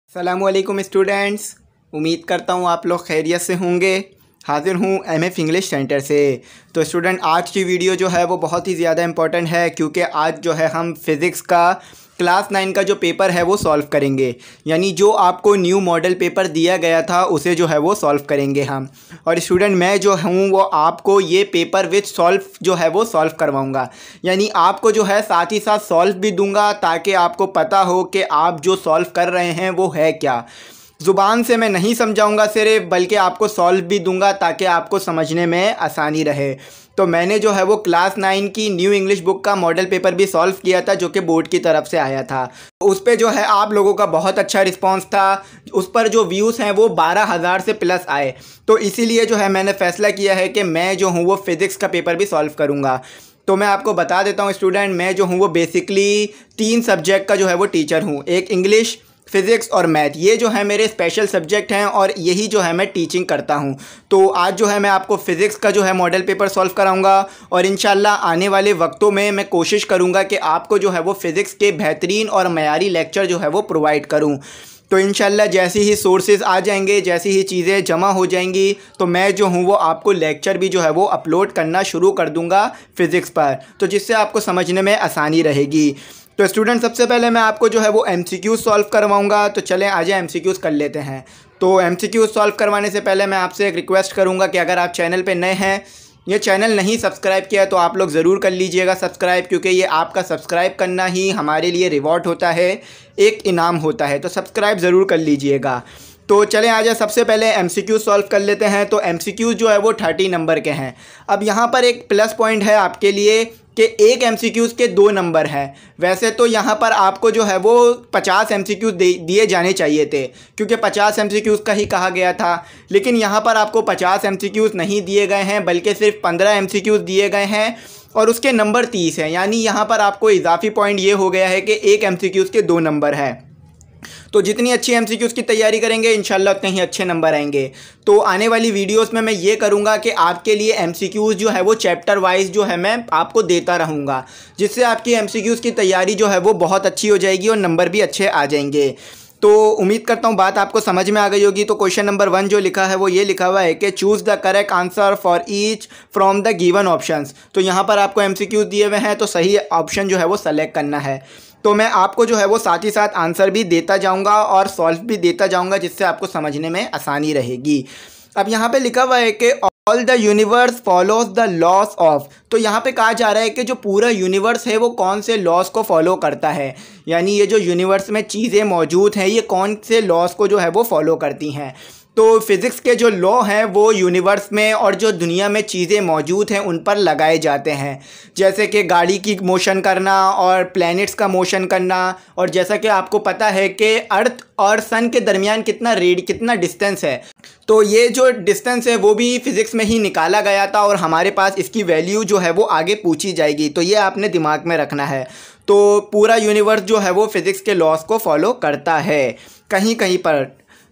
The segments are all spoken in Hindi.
अस्सलामुअलैकुम स्टूडेंट्स, उम्मीद करता हूँ आप लोग खैरियत से होंगे। हाज़िर हूँ एमएफ इंग्लिश सेंटर से। तो स्टूडेंट, आज की वीडियो जो है वो बहुत ही ज़्यादा इम्पोर्टेंट है, क्योंकि आज जो है हम फ़िज़िक्स का क्लास 9 का जो पेपर है वो सॉल्व करेंगे। यानी जो आपको न्यू मॉडल पेपर दिया गया था उसे जो है वो सॉल्व करेंगे हम। और स्टूडेंट, मैं जो हूँ वो आपको ये पेपर विथ सॉल्व जो है वो सॉल्व करवाऊँगा। यानी आपको जो है साथ ही साथ सॉल्व भी दूंगा, ताकि आपको पता हो कि आप जो सॉल्व कर रहे हैं वो है क्या। ज़ुबान से मैं नहीं समझाऊंगा सिर्फ, बल्कि आपको सॉल्व भी दूंगा ताकि आपको समझने में आसानी रहे। तो मैंने जो है वो क्लास 9 की न्यू इंग्लिश बुक का मॉडल पेपर भी सॉल्व किया था, जो कि बोर्ड की तरफ से आया था। उस पर जो है आप लोगों का बहुत अच्छा रिस्पांस था। उस पर जो व्यूज़ हैं वो 12,000 से प्लस आए। तो इसीलिए जो है मैंने फ़ैसला किया है कि मैं जो हूँ वो फ़िज़िक्स का पेपर भी सॉल्व करूँगा। तो मैं आपको बता देता हूँ स्टूडेंट, मैं जो हूँ वो बेसिकली 3 सब्जेक्ट का जो है वो टीचर हूँ। एक इंग्लिश, फ़िज़िक्स और मैथ, ये जो है मेरे स्पेशल सब्जेक्ट हैं और यही जो है मैं टीचिंग करता हूँ। तो आज जो है मैं आपको फ़िज़िक्स का जो है मॉडल पेपर सॉल्व कराऊंगा, और इंशाल्लाह आने वाले वक्तों में मैं कोशिश करूँगा कि आपको जो है वो फ़िज़िक्स के बेहतरीन और मयारी लेक्चर जो है वो प्रोवाइड करूँ। तो इंशाल्लाह जैसे ही सोर्सेज आ जाएंगे, जैसी ही चीज़ें जमा हो जाएंगी, तो मैं जो हूँ वो आपको लेक्चर भी जो है वो अपलोड करना शुरू कर दूँगा फ़िज़िक्स पर, तो जिससे आपको समझने में आसानी रहेगी। तो स्टूडेंट, सबसे पहले मैं आपको जो है वो एमसीक्यूज़ सॉल्व करवाऊंगा। तो चलें आज एमसीक्यूज़ कर लेते हैं। तो एमसीक्यूज़ सॉल्व करवाने से पहले मैं आपसे एक रिक्वेस्ट करूंगा कि अगर आप चैनल पे नए हैं, ये चैनल नहीं सब्सक्राइब किया, तो आप लोग ज़रूर कर लीजिएगा सब्सक्राइब, क्योंकि ये आपका सब्सक्राइब करना ही हमारे लिए रिवॉर्ड होता है, एक इनाम होता है। तो सब्सक्राइब ज़रूर कर लीजिएगा। तो चलें आज सबसे पहले एमसीक्यू सॉल्व कर लेते हैं। तो एमसीक्यू जो है वो 30 नंबर के हैं। अब यहाँ पर एक प्लस पॉइंट है आपके लिए कि एक एमसीक्यूज़ के 2 नंबर हैं। वैसे तो यहाँ पर आपको जो है वो 50 एमसीक्यूज़ दिए जाने चाहिए थे, क्योंकि 50 एमसीक्यूज़ का ही कहा गया था। लेकिन यहाँ पर आपको 50 एमसीक्यूज़ नहीं दिए गए हैं, बल्कि सिर्फ 15 एमसीक्यूज़ दिए गए हैं, और उसके नंबर 30 हैं। यानी यहाँ पर आपको इजाफी पॉइंट ये हो गया है कि एक एमसीक्यूज़ के 2 नंबर हैं। तो जितनी अच्छी एमसीक्यूज़ की तैयारी करेंगे इंशाल्लाह उतने ही अच्छे नंबर आएंगे। तो आने वाली वीडियोस में मैं ये करूँगा कि आपके लिए एमसीक्यूज़ जो है वो चैप्टर वाइज जो है मैं आपको देता रहूँगा, जिससे आपकी एमसीक्यूज़ की तैयारी जो है वो बहुत अच्छी हो जाएगी और नंबर भी अच्छे आ जाएंगे। तो उम्मीद करता हूँ बात आपको समझ में आ गई होगी। तो क्वेश्चन नंबर 1 जो लिखा है वो ये लिखा हुआ है कि choose the correct answer for each from the given options. तो यहाँ पर आपको एमसीक्यूज़ दिए हुए हैं, तो सही ऑप्शन जो है वो सेलेक्ट करना है। तो मैं आपको जो है वो साथ ही साथ आंसर भी देता जाऊंगा और सॉल्व भी देता जाऊंगा, जिससे आपको समझने में आसानी रहेगी। अब यहाँ पे लिखा हुआ है कि all the universe follows the loss of. तो यहाँ पे कहा जा रहा है कि जो पूरा यूनिवर्स है वो कौन से लॉस को फॉलो करता है। यानी ये जो यूनिवर्स में चीज़ें मौजूद हैं ये कौन से लॉस को जो है वो फॉलो करती हैं। तो फिज़िक्स के जो लॉ हैं वो यूनिवर्स में और जो दुनिया में चीज़ें मौजूद हैं उन पर लगाए जाते हैं, जैसे कि गाड़ी की मोशन करना और प्लैनेट्स का मोशन करना। और जैसा कि आपको पता है कि अर्थ और सन के दरमियान कितना डिस्टेंस है, तो ये जो डिस्टेंस है वो भी फिज़िक्स में ही निकाला गया था, और हमारे पास इसकी वैल्यू जो है वो आगे पूछी जाएगी। तो ये आपने दिमाग में रखना है। तो पूरा यूनिवर्स जो है वो फिज़िक्स के लॉस को फॉलो करता है कहीं कहीं पर।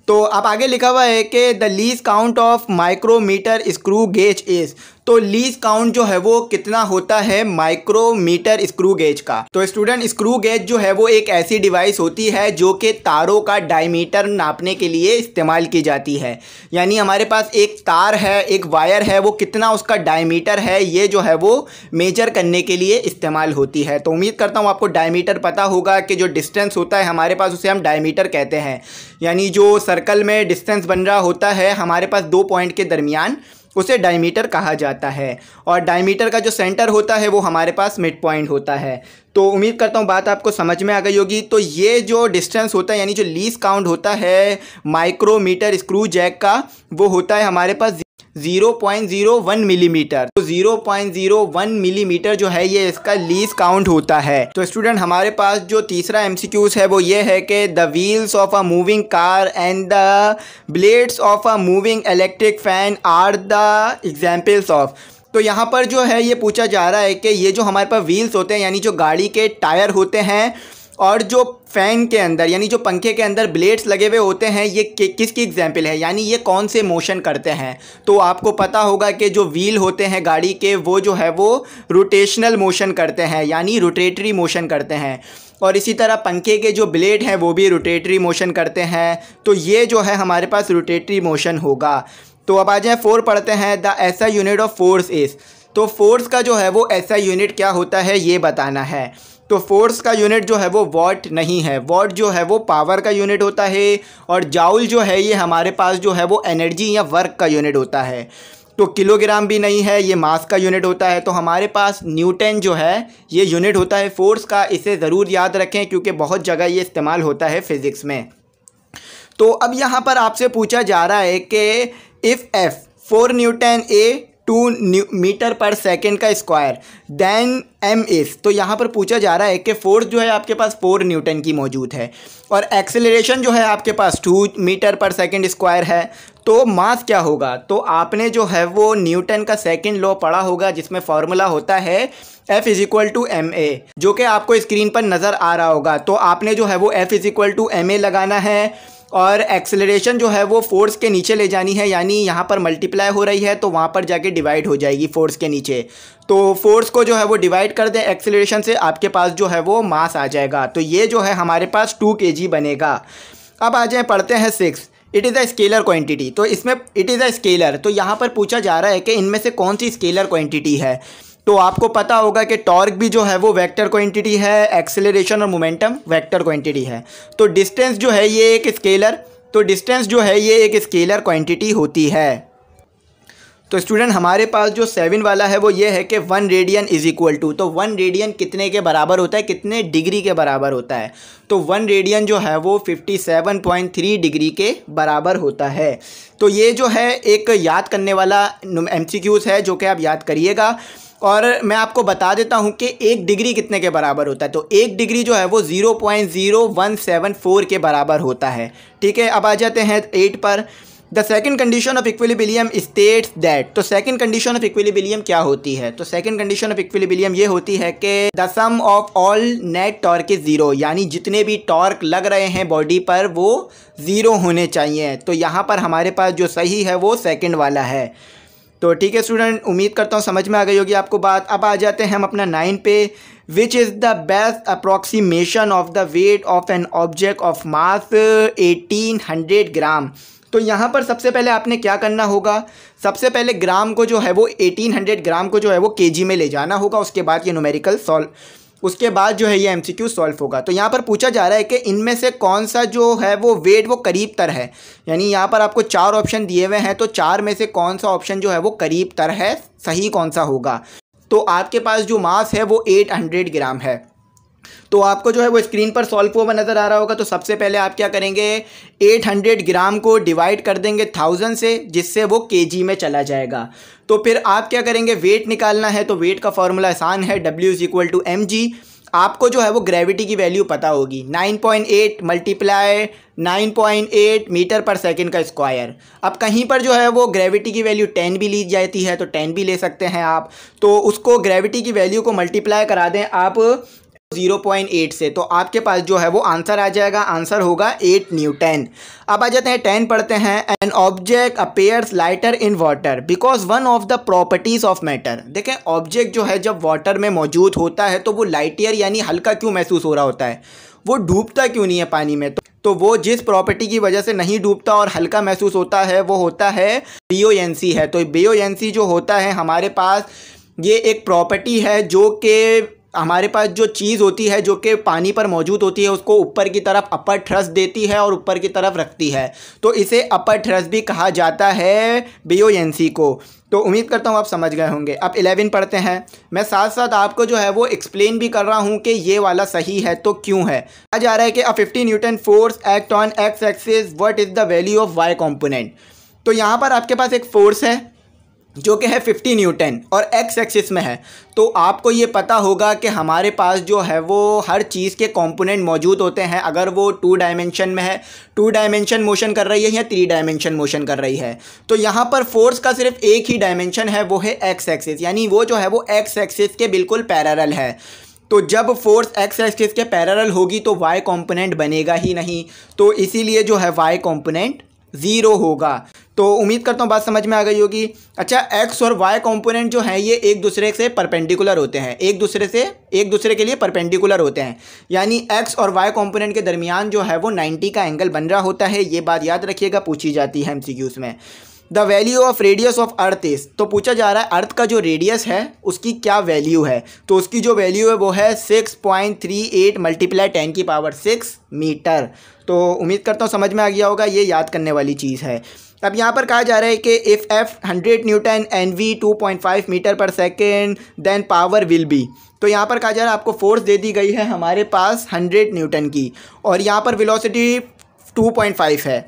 तो अब आगे लिखा हुआ है कि the least count of micrometer screw gauge is. तो लीस्ट काउंट जो है वो कितना होता है माइक्रोमीटर स्क्रू गेज का। तो स्टूडेंट, स्क्रू गेज जो है वो एक ऐसी डिवाइस होती है जो कि तारों का डायमीटर नापने के लिए इस्तेमाल की जाती है। यानी हमारे पास एक तार है, एक वायर है, वो कितना उसका डायमीटर है ये जो है वो मेजर करने के लिए इस्तेमाल होती है। तो उम्मीद करता हूँ आपको डायमीटर पता होगा कि जो डिस्टेंस होता है हमारे पास उसे हम डायमीटर कहते हैं। यानी जो सर्कल में डिस्टेंस बन रहा होता है हमारे पास 2 पॉइंट के दरमियान, उसे डायमीटर कहा जाता है। और डायमीटर का जो सेंटर होता है वो हमारे पास मिड पॉइंट होता है। तो उम्मीद करता हूँ बात आपको समझ में आ गई होगी। तो ये जो डिस्टेंस होता है, यानी जो लीस्ट काउंट होता है माइक्रोमीटर स्क्रू जैक का, वो होता है हमारे पास 0.01 मिलीमीटर। तो 0.01 मिलीमीटर जो है ये इसका लीस्ट काउंट होता है। तो स्टूडेंट, हमारे पास जो तीसरा एमसीक्यूज़ है वो ये है कि the wheels of a moving car and the blades of a moving electric fan are the examples of. तो यहाँ पर जो है ये पूछा जा रहा है कि ये जो हमारे पास व्हील्स होते हैं, यानी जो गाड़ी के टायर होते हैं, और जो फ़ैन के अंदर यानी जो पंखे के अंदर ब्लेड्स लगे हुए होते हैं, ये किसकी एग्जाम्पल है, यानी ये कौन से मोशन करते हैं। तो आपको पता होगा कि जो व्हील होते हैं गाड़ी के वो जो है वो रोटेशनल मोशन करते हैं, यानी रोटेटरी मोशन करते हैं। और इसी तरह पंखे के जो ब्लेड हैं वो भी रोटेटरी मोशन करते हैं। तो ये जो है हमारे पास रोटेटरी मोशन होगा। तो अब आ जाए 4 पढ़ते हैं। The SI unit of force is. तो फोर्स का जो है वो एसआई यूनिट क्या होता है ये बताना है। तो फोर्स का यूनिट जो है वो वॉट नहीं है, वॉट जो है वो पावर का यूनिट होता है, और जाउल जो है ये हमारे पास जो है वो एनर्जी या वर्क का यूनिट होता है। तो किलोग्राम भी नहीं है, ये मास का यूनिट होता है। तो हमारे पास न्यूटन जो है ये यूनिट होता है फोर्स का। इसे ज़रूर याद रखें क्योंकि बहुत जगह ये इस्तेमाल होता है फिज़िक्स में। तो अब यहाँ पर आपसे पूछा जा रहा है कि if F 4 newton a 2 metre पर सेकेंड का स्क्वायर देन एम इज़। तो यहाँ पर पूछा जा रहा है कि फोर्स जो है आपके पास 4 न्यूटन की मौजूद है और एक्सेलरेशन जो है आपके पास 2 मीटर पर सेकेंड स्क्वायर है। तो मास क्या होगा? तो आपने जो है वो न्यूटन का सेकंड लॉ पढ़ा होगा जिसमें फॉर्मूला होता है F = ma, जो कि आपको स्क्रीन पर नज़र आ रहा होगा। तो आपने जो है वो F = ma लगाना है और एक्सेलरेशन जो है वो फोर्स के नीचे ले जानी है, यानी यहाँ पर मल्टीप्लाई हो रही है तो वहाँ पर जाके डिवाइड हो जाएगी फोर्स के नीचे। तो फोर्स को जो है वो डिवाइड कर दें एक्सेलरेशन से, आपके पास जो है वो मास आ जाएगा। तो ये जो है हमारे पास 2 kg बनेगा। अब आ जाए पढ़ते हैं 6। It is a scalar quantity. तो इसमें इट इज़ अ स्केलर, तो यहाँ पर पूछा जा रहा है कि इनमें से कौन सी स्केलर क्वांटिटी है। तो आपको पता होगा कि टॉर्क भी जो है वो वेक्टर क्वांटिटी है, एक्सेलरेशन और मोमेंटम वेक्टर क्वांटिटी है। तो डिस्टेंस जो है ये एक स्केलर, तो डिस्टेंस जो है ये एक स्केलर क्वांटिटी होती है। तो स्टूडेंट हमारे पास जो 7 वाला है वो ये है कि 1 रेडियन इज़ इक्वल टू। तो 1 रेडियन कितने के बराबर होता है, कितने डिग्री के बराबर होता है? तो 1 रेडियन जो है वो 57.3 डिग्री के बराबर होता है। तो ये जो है एक याद करने वाला MCQs है जो कि आप याद करिएगा। और मैं आपको बता देता हूँ कि 1 डिग्री कितने के बराबर होता है। तो 1 डिग्री जो है वो 0.0174 के बराबर होता है। ठीक है, अब आ जाते हैं 8 पर। The second condition of equilibrium states that. तो सेकेंड कंडीशन ऑफ इक्विलिब्रियम क्या होती है? तो सेकेंड कंडीशन ऑफ इक्विलिब्रियम ये होती है कि the sum of all net torque is 0, यानी जितने भी टॉर्क लग रहे हैं बॉडी पर वो 0 होने चाहिए। तो यहाँ पर हमारे पास जो सही है वो सेकेंड वाला है। तो ठीक है स्टूडेंट, उम्मीद करता हूँ समझ में आ गई होगी आपको बात। अब आ जाते हैं हम अपना 9 पे। Which is the best approximation of the weight of an object of mass 1800 ग्राम। तो यहाँ पर सबसे पहले आपने क्या करना होगा, सबसे पहले ग्राम को जो है वो 1800 ग्राम को जो है वो केजी में ले जाना होगा। उसके बाद ये न्यूमेरिकल सॉल्व, उसके बाद जो है ये MCQ सॉल्व होगा। तो यहाँ पर पूछा जा रहा है कि इनमें से कौन सा जो है वो वेट वो करीब तर है, यानी यहाँ पर आपको 4 ऑप्शन दिए हुए हैं। तो 4 में से कौन सा ऑप्शन जो है वो करीब तर है, सही कौन सा होगा? तो आपके पास जो मास है वो 800 ग्राम है। तो आपको जो है वो स्क्रीन पर सॉल्व हुआ नज़र आ रहा होगा। तो सबसे पहले आप क्या करेंगे, 800 ग्राम को डिवाइड कर देंगे 1000 से, जिससे वो केजी में चला जाएगा। तो फिर आप क्या करेंगे, वेट निकालना है। तो वेट का फॉर्मूला आसान है, W = mg। आपको जो है वो ग्रेविटी की वैल्यू पता होगी, 9.8 × 9.8 मीटर पर सेकेंड का स्क्वायर। अब कहीं पर जो है वो ग्रेविटी की वैल्यू 10 भी ली जाती है, तो 10 भी ले सकते हैं आप। तो उसको ग्रेविटी की वैल्यू को मल्टीप्लाई करा दें आप 0.8 से, तो आपके पास जो है वो आंसर आ जाएगा। आंसर होगा 8 न्यूटन। अब आ जाते हैं 10 पढ़ते हैं। An object appears lighter in water because one of the properties of matter. देखें, ऑब्जेक्ट जो है जब वाटर में मौजूद होता है तो वो लाइटियर यानी हल्का क्यों महसूस हो रहा होता है, वो डूबता क्यों नहीं है पानी में? तो वो जिस प्रॉपर्टी की वजह से नहीं डूबता और हल्का महसूस होता है वो होता है बियोयेंसी है। तो बियोयेंसी जो होता है हमारे पास, ये एक प्रॉपर्टी है जो कि हमारे पास जो चीज़ होती है जो कि पानी पर मौजूद होती है उसको ऊपर की तरफ अपर थ्रस्ट देती है और ऊपर की तरफ रखती है। तो इसे अपर थ्रस्ट भी कहा जाता है बियोयेंसी को। तो उम्मीद करता हूँ आप समझ गए होंगे। अब 11 पढ़ते हैं। मैं साथ साथ आपको जो है वो एक्सप्लेन भी कर रहा हूँ कि ये वाला सही है तो क्यों है। आ जा रहा है कि a 50 newton force act on x axis, what is the value of y component. तो यहाँ पर आपके पास एक फोर्स है जो कि है 50 न्यूटन और एक्स एक्सिस में है। तो आपको ये पता होगा कि हमारे पास जो है वो हर चीज़ के कंपोनेंट मौजूद होते हैं। अगर वो 2 डायमेंशन में है, 2 डायमेंशन मोशन कर रही है या 3 डायमेंशन मोशन कर रही है। तो यहाँ पर फोर्स का सिर्फ एक ही डायमेंशन है, वो है एक्स एक्सिस, यानी वो जो है वो एक्स एक्सिस के बिल्कुल पैरेलल है। तो जब फोर्स एक्स एक्सिस के पैरेलल होगी तो वाई कॉम्पोनेंट बनेगा ही नहीं। तो इसीलिए जो है वाई कॉम्पोनेंट 0 होगा। तो उम्मीद करता हूँ बात समझ में आ गई होगी। अच्छा, एक्स और वाई कंपोनेंट जो हैं ये एक दूसरे से परपेंडिकुलर होते हैं, एक दूसरे के लिए परपेंडिकुलर होते हैं, यानी एक्स और वाई कंपोनेंट के दरमियान जो है वो 90 का एंगल बन रहा होता है। ये बात याद रखिएगा, पूछी जाती है MCQs में। The value of radius of earth is, तो पूछा जा रहा है अर्थ का जो रेडियस है उसकी क्या वैल्यू है। तो उसकी जो वैल्यू है वो है 6.38 × 10⁶ मीटर। तो उम्मीद करता हूँ समझ में आ गया होगा, ये याद करने वाली चीज़ है। अब यहाँ पर कहा जा रहा है कि if F 100 newton and V 2.5 metre पर second then power will be. तो यहाँ पर कहा जा रहा है आपको फोर्स दे दी गई है हमारे पास 100 न्यूटन की, और यहाँ पर वेलोसिटी 2.5 है।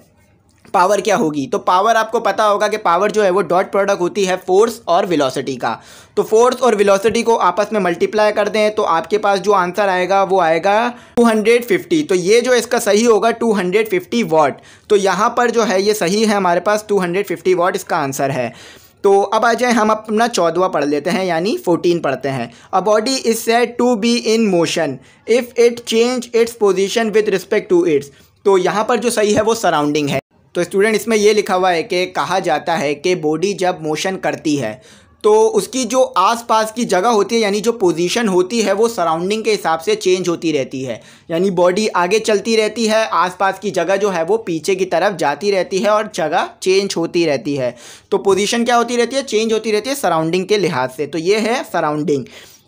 पावर क्या होगी, तो पावर आपको पता होगा कि पावर जो है वो डॉट प्रोडक्ट होती है फोर्स और वेलोसिटी का। तो फोर्स और वेलोसिटी को आपस में मल्टीप्लाई कर दें तो आपके पास जो आंसर आएगा वो आएगा 250। तो ये जो इसका सही होगा 250 वाट। तो यहाँ पर जो है ये सही है, हमारे पास 250 वाट इसका आंसर है। तो अब आ जाए हम अपना 14वां पढ़ लेते हैं, यानी 14 पढ़ते हैं। A body is said to be in motion if it change its position with respect to its. तो यहाँ पर जो सही है वो सराउंडिंग है। तो स्टूडेंट इसमें ये लिखा हुआ है कि कहा जाता है कि बॉडी जब मोशन करती है तो उसकी जो आसपास की जगह होती है, यानी जो पोजीशन होती है वो सराउंडिंग के हिसाब से चेंज होती रहती है। यानी बॉडी आगे चलती रहती है, आसपास की जगह जो है वो पीछे की तरफ जाती रहती है और जगह चेंज होती रहती है। तो पोजीशन क्या होती रहती है, चेंज होती रहती है सराउंडिंग के लिहाज से। तो ये है सराउंडिंग।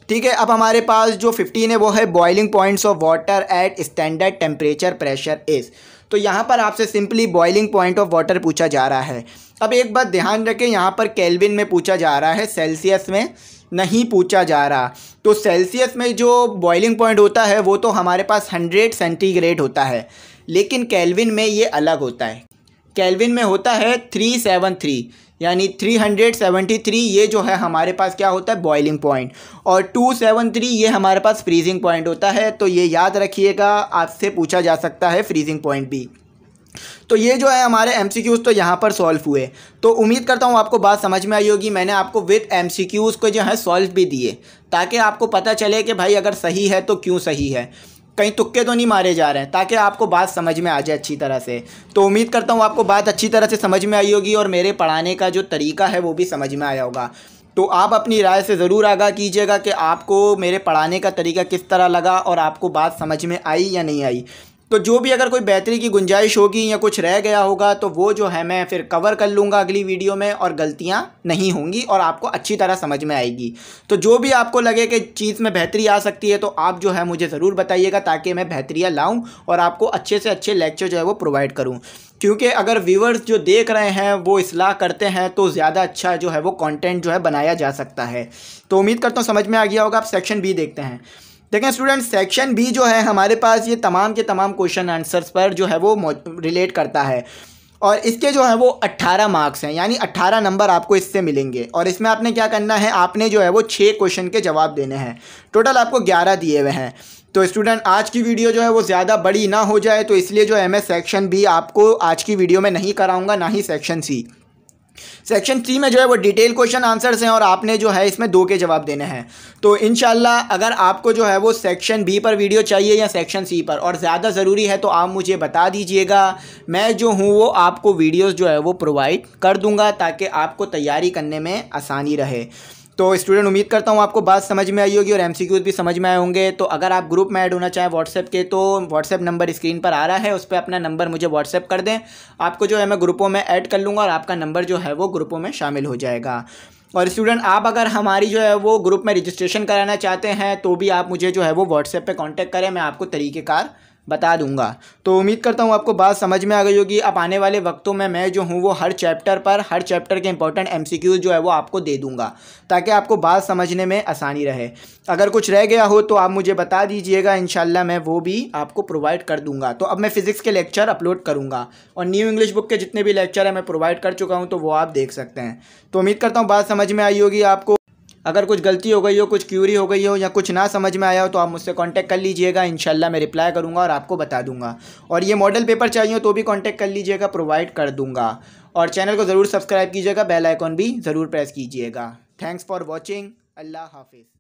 ठीक है, अब हमारे पास जो 15 है वो है boiling points of water at standard temperature pressure is. तो यहाँ पर आपसे simply boiling point of water पूछा जा रहा है। अब एक बात ध्यान रखें, यहाँ पर केल्विन में पूछा जा रहा है, सेल्सियस में नहीं पूछा जा रहा। तो सेल्सियस में जो बॉइलिंग पॉइंट होता है वो तो हमारे पास 100 सेंटीग्रेड होता है, लेकिन केल्विन में ये अलग होता है। केल्विन में होता है 373, यानी 373 ये जो है हमारे पास क्या होता है, बॉइलिंग पॉइंट, और 273 ये हमारे पास फ्रीजिंग पॉइंट होता है। तो ये याद रखिएगा, आपसे पूछा जा सकता है फ्रीजिंग पॉइंट भी। तो ये जो है हमारे MCQs तो यहाँ पर सॉल्व हुए। तो उम्मीद करता हूँ आपको बात समझ में आई होगी। मैंने आपको विद MCQs को जो है सॉल्व भी दिए ताकि आपको पता चले कि भाई अगर सही है तो क्यों सही है, कहीं तुक्के तो नहीं मारे जा रहे हैं, ताकि आपको बात समझ में आ जाए अच्छी तरह से। तो उम्मीद करता हूँ आपको बात अच्छी तरह से समझ में आई होगी और मेरे पढ़ाने का जो तरीका है वो भी समझ में आया होगा। तो आप अपनी राय से ज़रूर आगाह कीजिएगा कि आपको मेरे पढ़ाने का तरीका किस तरह लगा और आपको बात समझ में आई या नहीं आई। तो जो भी अगर कोई बेहतरी की गुंजाइश होगी या कुछ रह गया होगा तो वो जो है मैं फिर कवर कर लूँगा अगली वीडियो में, और गलतियाँ नहीं होंगी और आपको अच्छी तरह समझ में आएगी। तो जो भी आपको लगे कि चीज़ में बेहतरी आ सकती है तो आप जो है मुझे ज़रूर बताइएगा, ताकि मैं बेहतरियाँ लाऊँ और आपको अच्छे से अच्छे लेक्चर जो है वो प्रोवाइड करूँ। क्योंकि अगर व्यूअर्स जो देख रहे हैं वो इस्लाह करते हैं तो ज़्यादा अच्छा जो है वो कंटेंट जो है बनाया जा सकता है। तो उम्मीद करता हूँ समझ में आ गया होगा। आप सेक्शन बी देखते हैं। देखें स्टूडेंट, सेक्शन बी जो है हमारे पास ये तमाम के तमाम क्वेश्चन आंसर्स पर जो है वो रिलेट करता है, और इसके जो है वो 18 मार्क्स हैं, यानी 18 नंबर आपको इससे मिलेंगे। और इसमें आपने क्या करना है, आपने जो है वो 6 क्वेश्चन के जवाब देने हैं। टोटल आपको 11 दिए हुए हैं। तो स्टूडेंट आज की वीडियो जो है वो ज़्यादा बड़ी ना हो जाए, तो इसलिए जो है मैं सेक्शन बी आपको आज की वीडियो में नहीं कराऊंगा, ना ही सेक्शन सी। सेक्शन 3 में जो है वो डिटेल क्वेश्चन आंसर्स हैं और आपने जो है इसमें 2 के जवाब देने हैं। तो इंशाल्लाह अगर आपको जो है वो सेक्शन बी पर वीडियो चाहिए या सेक्शन सी पर, और ज़्यादा ज़रूरी है तो आप मुझे बता दीजिएगा, मैं जो हूँ वो आपको वीडियोस जो है वो प्रोवाइड कर दूँगा ताकि आपको तैयारी करने में आसानी रहे। तो स्टूडेंट उम्मीद करता हूँ आपको बात समझ में आई होगी और MCQs भी समझ में आए होंगे। तो अगर आप ग्रुप में ऐड होना चाहें व्हाट्सएप के, तो व्हाट्सएप नंबर स्क्रीन पर आ रहा है, उस पर अपना नंबर मुझे व्हाट्सएप कर दें, आपको जो है मैं ग्रुपों में ऐड कर लूँगा और आपका नंबर जो है वो ग्रुपों में शामिल हो जाएगा। और स्टूडेंट आप अगर हमारी जो है वो ग्रुप में रजिस्ट्रेशन कराना चाहते हैं तो भी आप मुझे जो है वो व्हाट्सएप पर कॉन्टैक्ट करें, मैं आपको तरीक़ेकार बता दूंगा। तो उम्मीद करता हूँ आपको बात समझ में आ गई होगी। अब आने वाले वक्तों में मैं जो हूँ वो हर चैप्टर के इंपॉर्टेंट MCQs जो है वो आपको दे दूंगा ताकि आपको बात समझने में आसानी रहे। अगर कुछ रह गया हो तो आप मुझे बता दीजिएगा, इंशाल्लाह मैं वो भी आपको प्रोवाइड कर दूंगा। तो अब मैं फ़िज़िक्स के लेक्चर अपलोड करूँगा और न्यू इंग्लिश बुक के जितने भी लेक्चर हैं मैं प्रोवाइड कर चुका हूँ, तो वो आप देख सकते हैं। तो उम्मीद करता हूँ बात समझ में आई होगी आपको। अगर कुछ गलती हो गई हो, कुछ क्यूरी हो गई हो या कुछ ना समझ में आया हो तो आप मुझसे कांटेक्ट कर लीजिएगा, इंशाल्लाह मैं रिप्लाई करूंगा और आपको बता दूंगा। और ये मॉडल पेपर चाहिए तो भी कांटेक्ट कर लीजिएगा, प्रोवाइड कर दूंगा। और चैनल को ज़रूर सब्सक्राइब कीजिएगा, बेल आइकॉन भी ज़रूर प्रेस कीजिएगा। Thanks for watching. अल्लाह हाफिज़।